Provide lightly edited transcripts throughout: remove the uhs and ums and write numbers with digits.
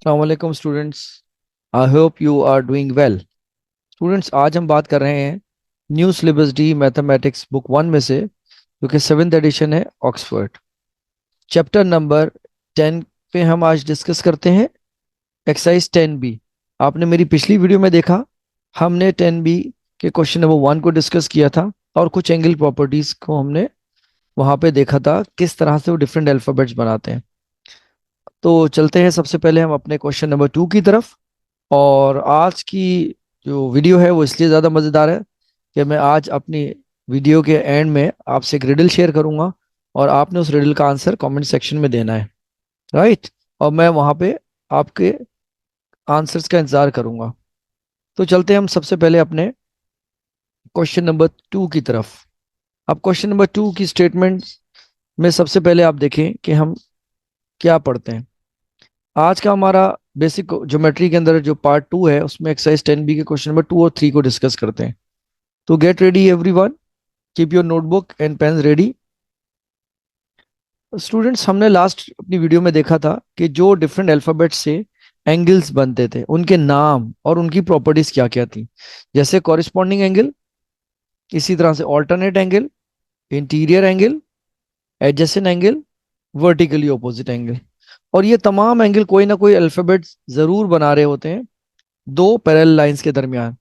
Assalamualaikum students. I hope you are doing well. Students, आज हम बात कर रहे हैं new syllabus D mathematics book one में से, जो कि सेवेंथ एडिशन है, ऑक्सफोर्ड। चैप्टर नंबर 10 पे हम आज डिस्कस करते हैं एक्सरसाइज 10 बी। आपने मेरी पिछली वीडियो में देखा, हमने 10 बी के क्वेश्चन नंबर 1 को डिस्कस किया था और कुछ एंगल प्रॉपर्टीज को हमने वहां पे देखा था, किस तरह से वो डिफरेंट अल्फाबेट्स बनाते हैं। तो चलते हैं सबसे पहले हम अपने क्वेश्चन नंबर 2 की तरफ। और आज की जो वीडियो है वो इसलिए ज़्यादा मज़ेदार है कि मैं आज अपनी वीडियो के एंड में आपसे एक रिडल शेयर करूंगा और आपने उस रिडल का आंसर कमेंट सेक्शन में देना है। राइट। और मैं वहाँ पे आपके आंसर्स का इंतज़ार करूंगा। तो चलते हैं हम सबसे पहले अपने क्वेश्चन नंबर 2 की तरफ। अब क्वेश्चन नंबर 2 की स्टेटमेंट में सबसे पहले आप देखें कि हम क्या पढ़ते हैं। आज का हमारा बेसिक ज्योमेट्री के अंदर जो पार्ट 2 है, उसमें एक्सरसाइज 10 बी के क्वेश्चन नंबर 2 और 3 को डिस्कस करते हैं। तो get ready everyone, keep your notebook and pen ready. Students, हमने लास्ट अपनी वीडियो में देखा था कि जो डिफरेंट अल्फाबेट से एंगल्स बनते थे उनके नाम और उनकी प्रॉपर्टीज क्या क्या थी। जैसे कॉरिस्पॉन्डिंग एंगल, इसी तरह से alternate angle, interior angle, adjacent angle, vertically opposite angle. और ये तमाम एंगल कोई ना कोई अल्फाबेट जरूर बना रहे होते हैं दो पैरेलल लाइंस के दरमियान।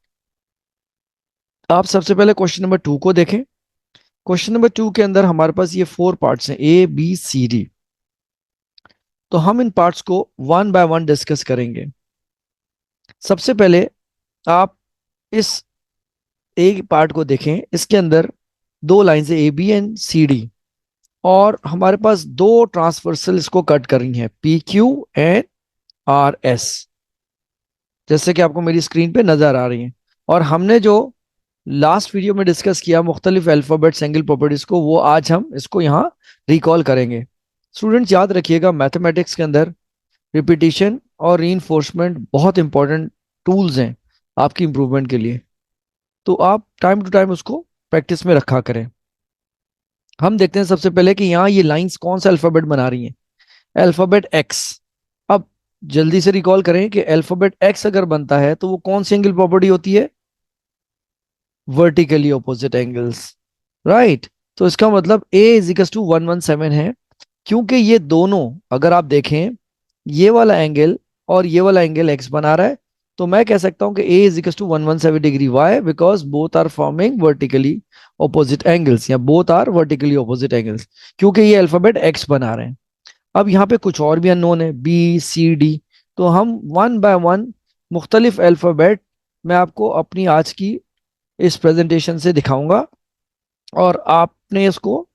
आप सबसे पहले क्वेश्चन नंबर 2 को देखें। क्वेश्चन नंबर 2 के अंदर हमारे पास ये 4 पार्ट्स हैं, A B C D। तो हम इन पार्ट्स को वन बाय वन डिस्कस करेंगे। सबसे पहले आप इस एक पार्ट को देखें। इसके अंदर दो लाइन है, AB एंड CD, और हमारे पास दो ट्रांसवर्सल इसको कट कर रही हैं, PQ एंड RS, जैसे कि आपको मेरी स्क्रीन पे नजर आ रही हैं। और हमने जो लास्ट वीडियो में डिस्कस किया मुख्तलिफ अल्फाबेट्स एंगल प्रॉपर्टीज को, वो आज हम इसको यहाँ रिकॉल करेंगे। स्टूडेंट्स, याद रखिएगा, मैथमेटिक्स के अंदर रिपीटिशन और रीइंफोर्समेंट बहुत इंपॉर्टेंट टूल्स हैं आपकी इंप्रूवमेंट के लिए। तो आप टाइम टू टाइम उसको प्रैक्टिस में रखा करें। हम देखते हैं सबसे पहले कि यहाँ ये लाइंस कौन सा अल्फाबेट बना रही हैं। Alphabet x. अब जल्दी से रिकॉल करें कि अल्फाबेट एक्स अगर बनता है तो वो कौन सी एंगल प्रॉपर्टी होती है? Vertically opposite angles. राइट। तो इसका मतलब A = 117 है, क्योंकि ये दोनों, अगर आप देखें, ये वाला एंगल और ये वाला एंगल एक्स बना रहा है। तो मैं कह सकता हूं कि A = 117 degree. Why? Because both are forming vertically opposite angles, या both are vertically opposite angles, क्योंकि ये अल्फाबेट एक्स बना रहे हैं। अब यहाँ पे कुछ और भी अननोन है, B C D। तो हम वन बाय वन मुख्तलिफ अल्फाबेट मैं आपको अपनी आज की इस प्रेजेंटेशन से दिखाऊंगा, और आपने इसको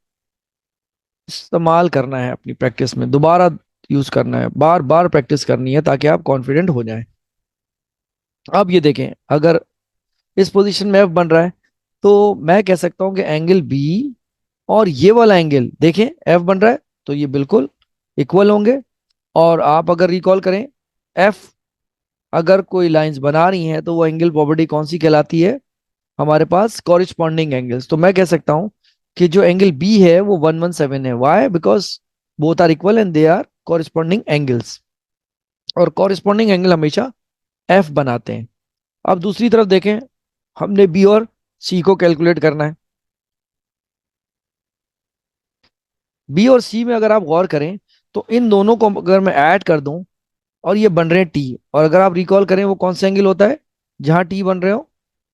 इस्तेमाल करना है अपनी प्रैक्टिस में, दोबारा यूज करना है, बार बार प्रैक्टिस करनी है ताकि आप कॉन्फिडेंट हो जाएं। अब ये देखें, अगर इस पोजीशन में एफ बन रहा है तो मैं कह सकता हूं कि एंगल बी और ये वाला एंगल, देखें, एफ बन रहा है तो ये बिल्कुल इक्वल होंगे। और आप अगर रिकॉल करें, एफ अगर कोई लाइंस बना रही हैं तो वो एंगल प्रॉपर्टी कौन सी कहलाती है? हमारे पास कॉरिस्पॉन्डिंग एंगल्स। तो मैं कह सकता हूं कि जो एंगल बी है वो 117 है। Why? Because both are equal and they are corresponding angles, और कॉरिस्पॉन्डिंग एंगल हमेशा एफ बनाते हैं। अब दूसरी तरफ देखें, हमने बी और सी को कैलकुलेट करना है। बी और सी में अगर आप गौर करें तो इन दोनों को अगर मैं ऐड कर दूं, और ये बन रहे हैं टी, और अगर आप रिकॉल करें वो कौन सा एंगल होता है जहां टी बन रहे हो,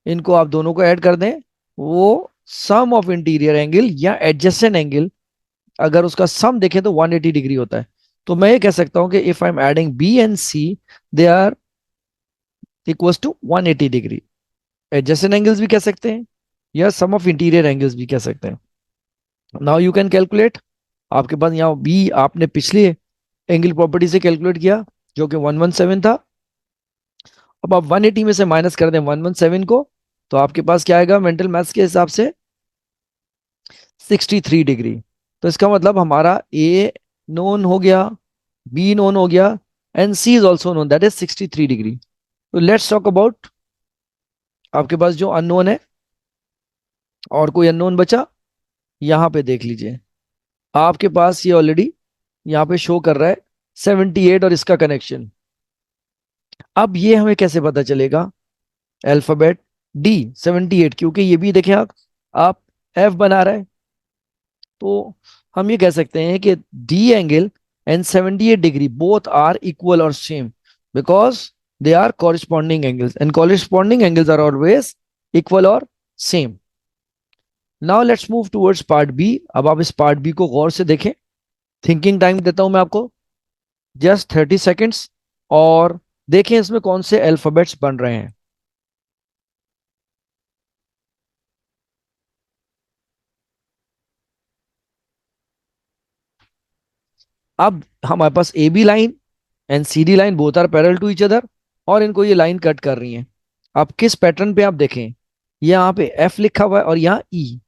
इनको आप दोनों को ऐड कर दें, वो सम ऑफ इंटीरियर एंगल या एडजेसेंट एंगल, अगर उसका सम देखें तो 180 डिग्री होता है। तो मैं ये कह सकता हूं कि if I am adding B and C, they are equals to 180 degree. Adjacent angles भी कह सकते हैं या सम ऑफ इंटीरियर एंगल्स भी कह सकते हैं। Now you can calculate. आपके पास यहाँ बी आपने पिछले एंगल प्रॉपर्टी से कैलकुलेट किया, जो कि 117 था। अब आप 180 में से माइनस कर दें 117 को, तो आपके पास क्या आएगा मेंटल मैथ्स के हिसाब से? 63 डिग्री। तो इसका मतलब हमारा ए नोन हो गया, बी नोन हो गया, and C is also known, that is 63 degree. तो लेट्स टॉक अबाउट आपके पास जो अननोन है। और कोई अननोन बचा? यहाँ पे देख लीजिए, आपके पास ये ऑलरेडी यहाँ पे शो कर रहा है 78, और इसका कनेक्शन अब ये हमें कैसे पता चलेगा? अल्फाबेट डी 78, क्योंकि ये भी देखें आप एफ बना रहा है, तो हम ये कह सकते हैं कि D angle and 78 degree both are equal और same, because they are corresponding angles and corresponding angles are always equal और same. Now let's move towards part B. अब आप इस पार्ट बी को गौर से देखें। थिंकिंग टाइम देता हूं मैं आपको, जस्ट 30 सेकेंड्स, और देखें इसमें कौन से अल्फाबेट्स बन रहे हैं। अब हमारे पास A B line and C D line both are parallel to each other, और इनको ये लाइन कट कर रही हैं। अब किस पैटर्न पे आप देखें, यहाँ पे एफ लिखा हुआ है और यहाँ ई।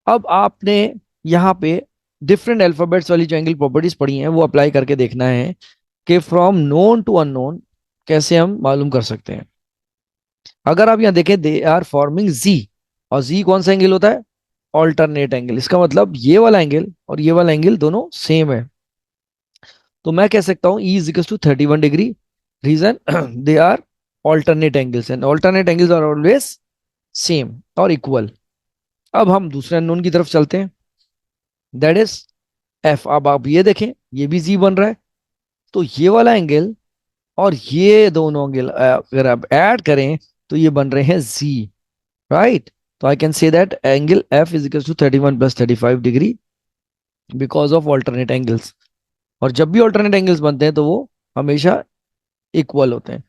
अब आपने यहाँ पे डिफरेंट अल्फाबेट्स वाली जो एंगल प्रॉपर्टीज पढ़ी हैं वो अप्लाई करके देखना है कि फ्रॉम नोन टू अननोन कैसे हम मालूम कर सकते हैं। अगर आप यहाँ देखें, दे आर फॉर्मिंग जी, और जी कौन सा एंगल होता है? Alternate angle. इसका मतलब ये वाला एंगल और ये वाला एंगल दोनों सेम है। तो मैं कह सकता हूं E is equal to 31 degree. Reason they are alternate angles and alternate angles are always same और इक्वल। अब हम दूसरे अननोन की तरफ चलते हैं, दैट इज F। अब आप ये देखें, ये भी जी बन रहा है, तो ये वाला एंगल और ये दोनों एंगल अगर आप ऐड करें तो ये बन रहे हैं जी, राइट? तो I can say that angle F is equal to 31 plus 35 degree because of alternate angles. और जब भी ऑल्टरनेट एंगल्स बनते हैं तो वो हमेशा इक्वल होते हैं।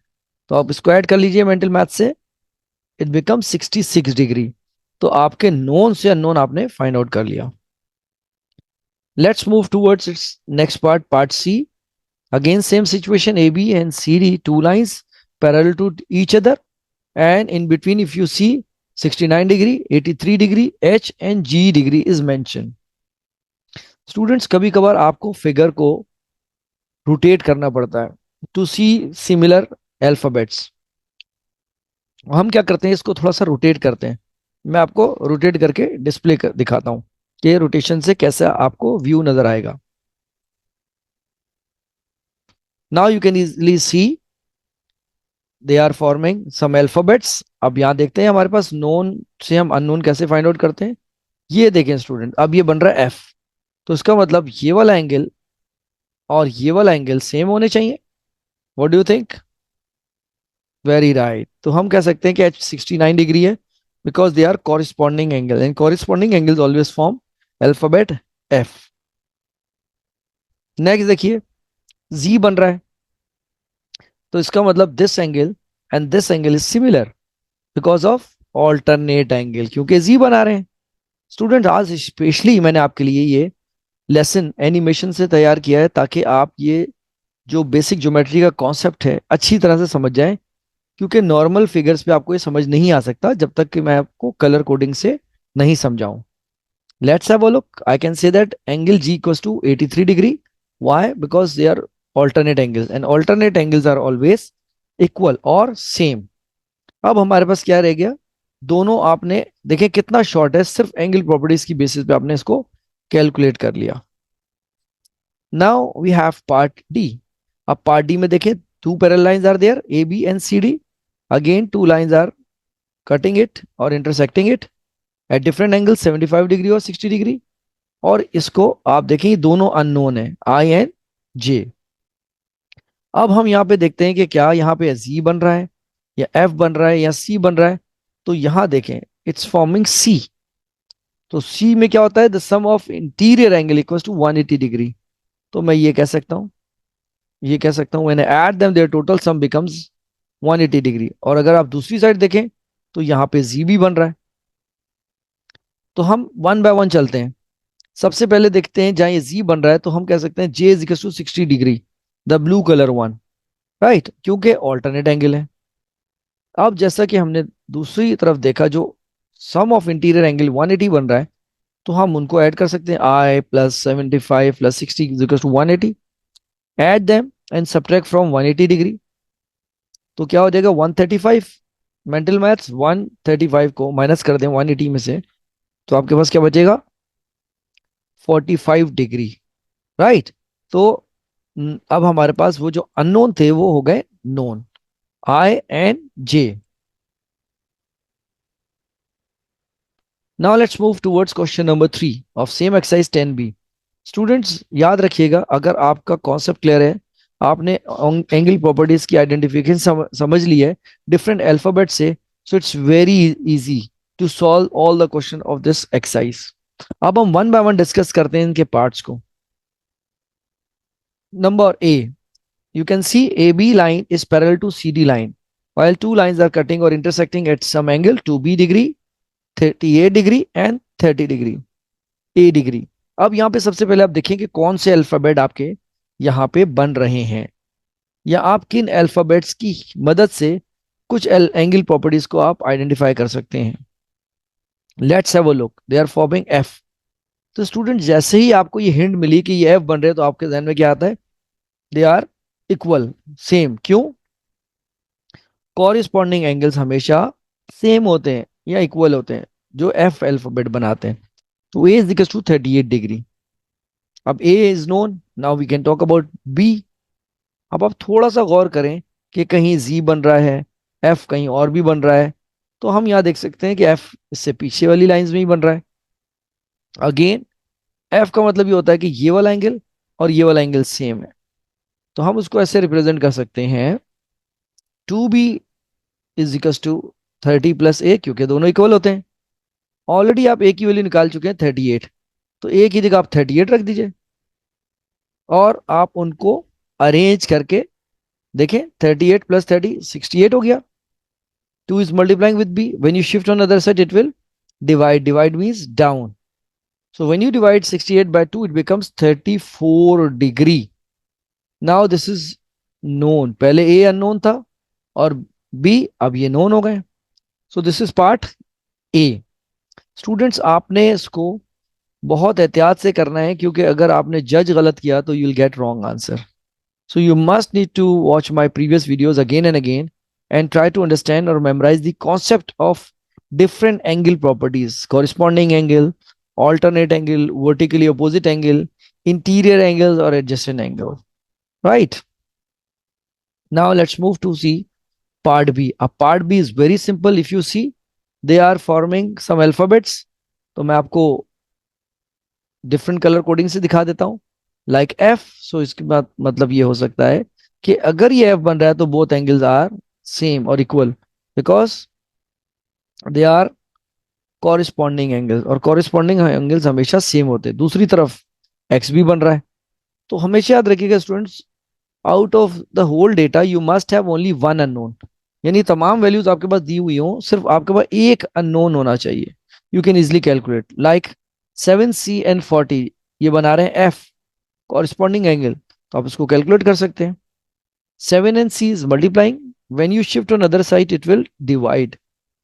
तो आप इसको ऐड कर लीजिए मेंटल मैथ से, इट बिकम 66 डिग्री। तो आपके नोन से अननोन आपने फाइंड आउट कर लिया। Let's move towards its next part, part C. Again same situation, A B and C D two lines parallel to each other, and in between if you see 69 degree, 83 degree, H and G degree is mentioned. Students कभी कभार आपको figure को rotate करना पड़ता है to C similar alphabets. हम क्या करते हैं, इसको थोड़ा सा रोटेट करते हैं। मैं आपको रोटेट करके डिस्प्ले कर दिखाता हूँ कि रोटेशन से कैसा आपको व्यू नजर आएगा। Now you can easily see they are forming some alphabets. अब यहाँ देखते हैं हमारे पास नोन से हम अननोन कैसे फाइंड आउट करते हैं। ये देखें स्टूडेंट, अब ये बन रहा है एफ, तो इसका मतलब ये वाला एंगल और ये वाला एंगल सेम होने चाहिए। What do you think? Very right. तो हम कह सकते हैं कि एच 69 डिग्री है, because they are corresponding angle and corresponding angles always form alphabet F. Next देखिए, जी बन रहा है, तो इसका मतलब this angle and this angle is similar because of alternate angle, क्योंकि जी बना रहे हैं। स्टूडेंट आज स्पेशली मैंने आपके लिए ये लेसन एनिमेशन से तैयार किया है ताकि आप ये जो बेसिक ज्योमेट्री का कॉन्सेप्ट है अच्छी तरह से समझ जाएं, क्योंकि नॉर्मल फिगर्स पे आपको ये समझ नहीं आ सकता जब तक कि मैं आपको कलर कोडिंग से नहीं समझाऊं। Let's have a look. I can say that angle G equals to 83 degree. Why? Because they are alternate angles and alternate angles are always equal और same। अब हमारे पास क्या रह गया, दोनों आपने देखें कितना शॉर्ट है, सिर्फ एंगल प्रॉपर्टीज की बेसिस पे आपने इसको कैलकुलेट कर लिया। Now we have part D. अब पार्ट डी में देखें, two parallel lines are there, A B and C D. Again two lines are cutting it और intersecting it at different angle 75 degree और 60 डिग्री। और इसको आप देखें, ये दोनों अननोन है, आई एंड जे। अब हम यहाँ पे देखते हैं कि क्या यहाँ पे जी बन रहा है या एफ बन रहा है या सी बन रहा है। तो यहाँ देखें, इट्स फॉर्मिंग सी। तो सी में क्या होता है, the sum of interior angle equals to 180 degree. तो मैं ये कह सकता हूँ, ये कह सकता हूँ when I add them their total sum becomes 180 degree. और अगर आप दूसरी साइड देखें तो यहाँ पे जी भी बन रहा है। तो हम वन बाय वन चलते हैं। सबसे पहले देखते हैं जहां ये जी बन रहा है, तो हम कह सकते हैं J is equal to 60 degree, the blue colour one, right? क्योंकि ऑल्टरनेट एंगल है। अब जैसा कि हमने दूसरी तरफ देखा, जो सम ऑफ इंटीरियर एंगल 180 बन रहा है, तो हम उनको ऐड कर सकते हैं, I plus 75 plus 60 is equal to 180। Add them and subtract from 180 degree, तो क्या हो जाएगा 135। मेंटल मैथ्स, 135 को माइनस कर दें 180 में से, तो आपके पास क्या बचेगा? 45 डिग्री, राइट? तो अब हमारे पास वो जो अननोन थे वो हो गए known. INJ. Now let's move towards question number 3 of same exercise 10B. Students याद रखिएगा, अगर आपका कॉन्सेप्ट क्लियर है, आपने एंगल प्रॉपर्टीज की आइडेंटिफिकेशन समझ ली है डिफरेंट अल्फाबेट से, so it's very easy to solve all the question of this exercise. अब हम वन बाय वन डिस्कस करते हैं इनके पार्ट्स को. Number A, you can see AB line is parallel to CD line, while two lines are cutting or intersecting at some angle 2B degree, 38 degree and 30 degree, A degree. अब यहाँ पे सबसे पहले आप देखें कि कौन से अल्फाबेट आपके यहाँ पे बन रहे हैं, या आप किन अल्फाबेट्स की मदद से कुछ एंगल प्रॉपर्टीज को आप आइडेंटिफाई कर सकते हैं. Let's have a look, they are forming F. तो स्टूडेंट जैसे ही आपको ये हिंट मिली कि ये एफ बन रहे हैं, तो आपके जहन में क्या आता है? They are equal, same. क्यों? कॉरिस्पॉन्डिंग एंगल्स हमेशा सेम होते हैं या इक्वल होते हैं जो एफ अल्फाबेट बनाते हैं. तो A is equal to 38 degree. अब A is known, now we can talk about B. अब आप थोड़ा सा गौर करें कि कहीं जी बन रहा है, एफ कहीं और भी बन रहा है. तो हम यहाँ देख सकते हैं कि एफ इससे पीछे वाली लाइंस में ही बन रहा है. अगेन एफ का मतलब ये होता है कि ये वाला एंगल और ये वाला एंगल सेम है. तो हम उसको ऐसे रिप्रेजेंट कर सकते हैं, 2B is equal to 30 plus A, क्योंकि दोनों इक्वल होते हैं. ऑलरेडी आप ए की वैल्यू निकाल चुके हैं 38, तो ए की जगह आप 38 रख दीजिए और आप उनको अरेंज करके देखें. 38 प्लस 30 68 हो गया. 2 is multiplying with b. When you shift on the other side, it will divide. Divide means down. So when you divide 68 by 2, it becomes 34 degree. Now this is known. पहले a unknown था और b अब ये known हो गए. So this is part A. Students आपने इसको बहुत एहतियात से करना है, क्योंकि अगर आपने जज गलत किया तो you will get wrong answer. So you must need to watch my previous videos again and again and try to understand or memorize the concept of different angle properties: corresponding angle, alternate angle, vertically opposite angle, interior angles or adjacent angle. Right? Now let's move to see part B. A part B is very simple. If you see, they are forming some alphabets. तो मैं आपको different colour coding से दिखा देता हूं. Like F. सो इसके बाद मतलब ये हो सकता है कि अगर ये एफ बन रहा है तो बोथ एंगल्स आर सेम और equal, because they are corresponding angles, और कॉरिस्पॉन्डिंग एंगल्स हमेशा सेम होते हैं. दूसरी तरफ एक्स भी बन रहा है. तो हमेशा याद रखिएगा students, out of the whole data you must have only one unknown. यानी तमाम वैल्यूज आपके पास दी हुई हो, सिर्फ आपके पास एक अननोन होना चाहिए. You can easily calculate. Like 7C and 40, ये बना रहे हैं एफ कॉरिस्पॉन्डिंग एंगल, तो आप इसको कैलकुलेट कर सकते हैं. 7 and C is multiplying. When you shift on other side it will divide.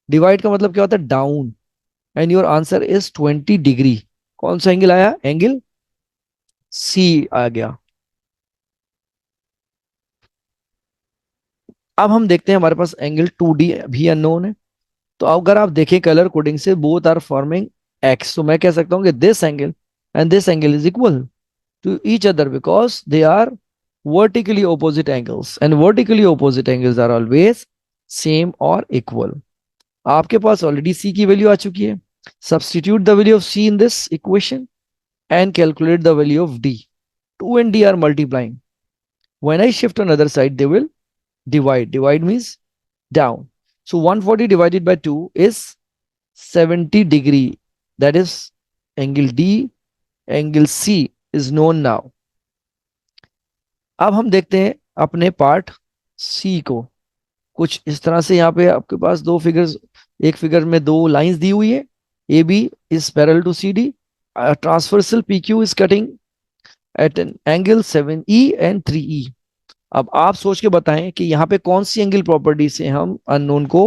Divide का मतलब क्या होता है? Down. And your answer is 20 degree. कौन सा एंगल आया? एंगल सी आ गया. अब हम देखते हैं, हमारे पास एंगल 2D भी अननोन है. तो अगर आप देखें कलर कोडिंग से, बोथ आर फॉर्मिंग एक्स. तो मैं कह सकता हूं कि this angle and this angle is equal to each other because they are vertically opposite angles, and vertically opposite angles are always same or equal. आपके पास already c की value आ चुकी है. Substitute the value of c in this equation and calculate the value of d. 2 and d are multiplying. When I shift on other side, they will divide. Divide means down. So 140 divided by 2 is 70 degree. That is angle d. Angle c is known now. अब हम देखते हैं अपने part सी को. कुछ इस तरह से यहाँ पे आपके पास दो फिगर्स, एक फिगर में दो लाइंस दी हुई है. A B is parallel to C D. Transversal P Q is cutting at an angle 7E and 3E. अब आप सोच के बताएं कि यहाँ पे कौन सी एंगल प्रॉपर्टी से हम अननोन को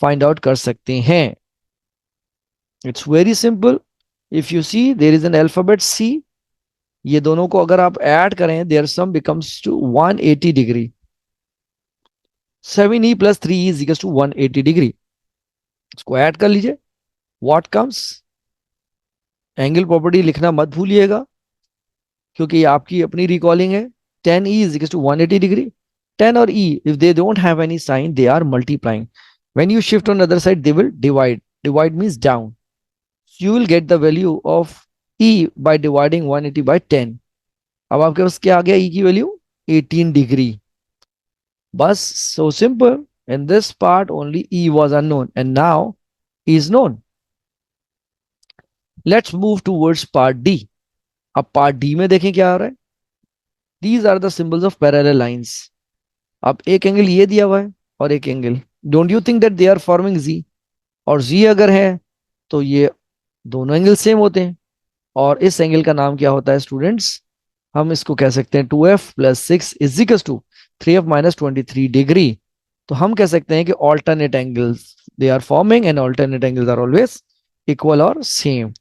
फाइंड आउट कर सकते हैं. It's very simple. If you see there is an alphabet C. ये दोनों को अगर आप ऐड करें, their sum becomes to 180 degree. 7E plus 3E is equals to 180 degree. इसको ऐड कर लीजिए. What comes? एंगल प्रॉपर्टी लिखना मत भूलिएगा, क्योंकि ये आपकी अपनी रिकॉलिंग है. 10E is equals to 180 degree. 10 or E, if they don't have any sign, they are multiplying. When you shift on the other side, they will divide. Divide means down. So you will get the value of E by dividing 180 by 10. अब आपके पास क्या आ गया E की value 18 degree. बस, so simple. In this part only E was unknown and now E is known. Let's move towards part D. अब part D में देखें क्या आ रहा है. These are the symbols of parallel lines. अब एक एंगल ये दिया हुआ है और एक angle. Don't you think that they are forming Z? और Z अगर है तो ये दोनों एंगल सेम होते हैं. और इस एंगल का नाम क्या होता है स्टूडेंट्स. हम इसको कह सकते हैं 2f plus 6 is equal to 3f minus 23 degree. तो हम कह सकते हैं कि alternate angles they are forming and alternate angles are always equal और सेम.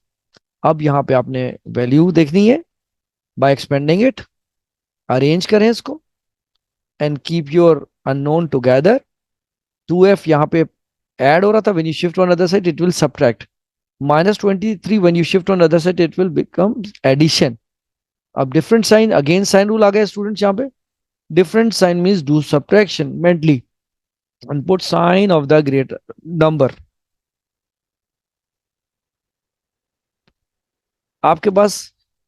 अब यहाँ पे आपने वैल्यू देखनी है बाय एक्सपेंडिंग इट. अरेंज करें इसको and keep your unknown together. 2f यहाँ पे ऐड हो रहा था. When you shift on other side it will subtract. Minus 23 when you shift on other side it will become addition. अब different sign, again sign rule आ गया students. यहाँ पे different sign means do subtraction mentally and put sign of the greater number. आपके पास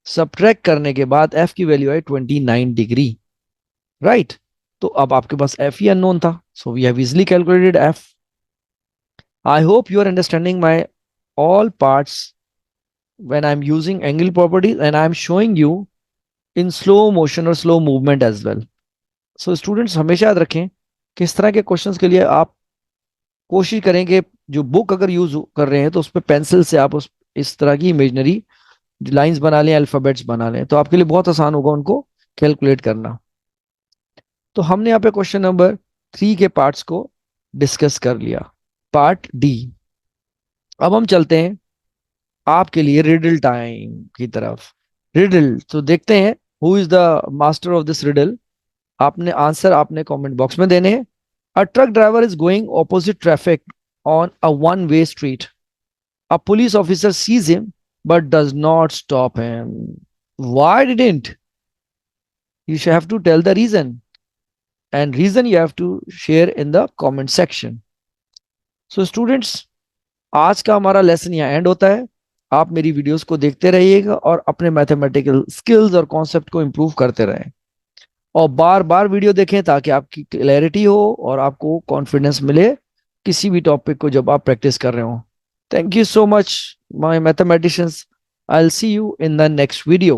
subtract करने के बाद f की वैल्यू है 29 डिग्री. राइट. तो अब आपके पास f ही अननोन था. so we have easily calculated f. I hope you are understanding my all parts when I'm using angle properties and I'm showing you in slow motion or slow movement as well. So students हमेशा याद रखें कि इस तरह के questions के लिए आप कोशिश करें कि जो बुक अगर यूज कर रहे हैं तो उस पर पेंसिल से आप उस इस तरह की इमेजनरी लाइंस बना लें, अल्फाबेट्स बना लें, तो आपके लिए बहुत आसान होगा उनको कैलकुलेट करना. तो हमने यहाँ पे क्वेश्चन नंबर 3 के पार्ट्स को डिस्कस कर लिया. Part D. अब हम चलते हैं आपके लिए रिडल टाइम की तरफ. रिडल तो देखते हैं who is the master of this riddle. आपने आंसर आपने कमेंट बॉक्स में देने हैं. A truck driver is going opposite traffic on a one way street. A police officer sees him but does not stop him. Why didn't. You have to tell the reason and reason you have to share in the comment section. So students, आज का हमारा lesson यहाँ and होता है. आप मेरी videos को देखते रहिएगा और अपने मैथमेटिकल स्किल्स और कॉन्सेप्ट को इंप्रूव करते रहें और बार बार वीडियो देखें ताकि आपकी क्लैरिटी हो और आपको कॉन्फिडेंस मिले किसी भी टॉपिक को जब आप प्रैक्टिस कर रहे हो. Thank you so much my mathematicians. I will see you in the next video.